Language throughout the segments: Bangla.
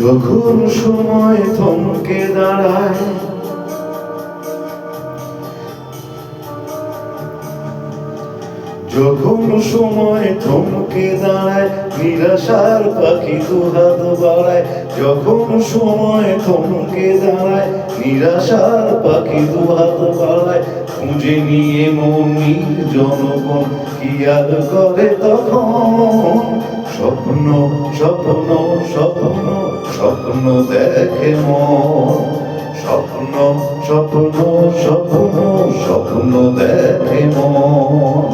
যখন সময় থমকে দাঁড়ায়, যখন সময় থমকে দাঁড়ায়, নিরাশার পাখি দুহাত বাড়ায়। যখন সময় থমকে দাঁড়ায়, নিরাশার পাখি দুহাত বাড়ায়। খুঁজে নিয়ে মনির জনগণ কি আর করে তখন? স্বপ্ন স্বপ্ন স্বপ্ন স্বপ্ন দেখে মন। স্বপ্ন স্বপ্ন স্বপ্ন স্বপ্ন দেখে মন।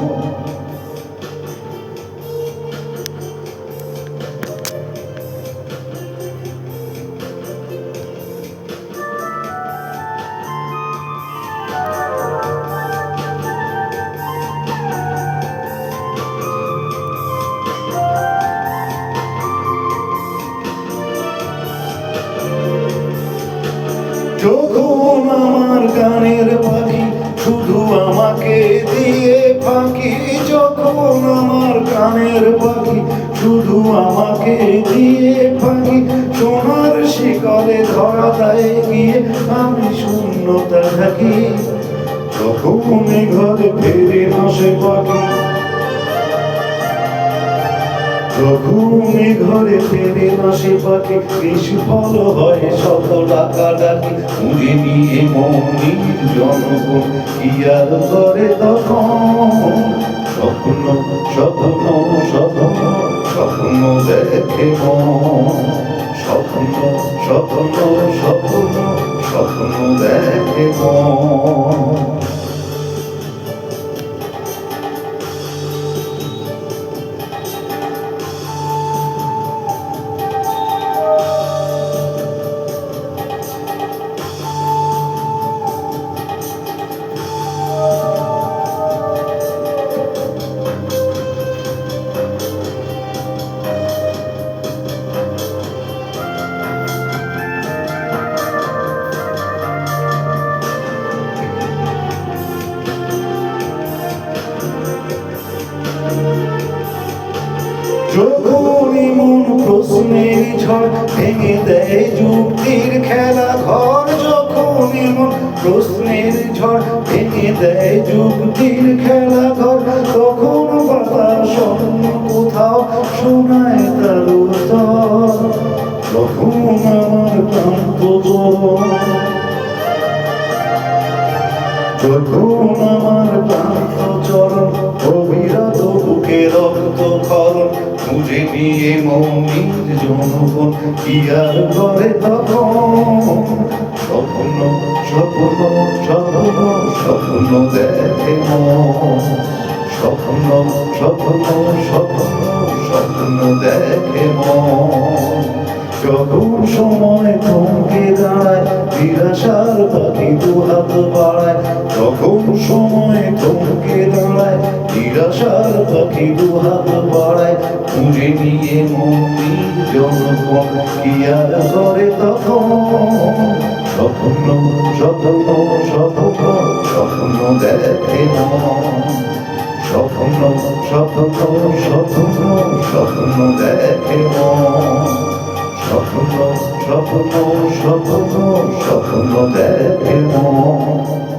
যখন আমার গানের পাখি শুধু আমাকে দিয়ে ফাঁকি, যখন আমার গানের পাখি শুধু আমাকে দিয়ে ফাঁকি, সোনার শিকলে ধরা দেয় গিয়ে আমি শূন্যতা থাকি। তখন ঘরে ফেরে না সে পাখি, যখন ঘরে ফেরে না সে পাখি, নিষ্ফল হয় শত টাকা ডাকি। খুঁজে নিয়ে মনির জনগণ কি আর করে তখন? স্বপ্ন স্বপ্ন স্বপ্ন স্বপ্ন দেখে মন। স্বপ্ন স্বপ্ন স্বপ্ন স্বপ্ন দেখে মন। যখনই মন প্রশ্নের ঝড় ভেঙে দেয় যুক্তির খেলা ঘর, যখনই মন প্রশ্নের ঝড় ভেঙে দেয় যুক্তির খেলা ঘর, তখন বাতাস অন্য কোথাও শোনায় তার উত্তর। তখন আমার ক্লান্ত জীবন, যখন আমার ক্লান্ত চরণ অবিরত বুকে রক্ত ক্ষরণ। খুঁজে নিয়ে মনির জনগণ কি আর করে তখন? স্বপ্ন স্বপ্ন স্বপ্ন স্বপ্ন দেখে মন। স্বপ্ন স্বপ্ন স্বপ্ন স্বপ্ন দেখে মন। যখন সময় থমকে দাঁড়ায়, নিরাশার পাখি দুহাত বাড়ায়। যখন সময় থমকে দাঁড়ায়, নিরাশার পাখি দুহাত বাড়ায়। খুঁজে নিয়ে মনির জনগণ কি আর করে তখন? স্বপ্ন স্বপ্ন স্বপ্ন স্বপ্ন দেখে মন। স্বপ্ন স্বপ্ন স্বপ্ন স্বপ্ন দেখে মন। স্বপ্ন স্বপ্ন স্বপ্ন স্বপ্ন দেখে মন।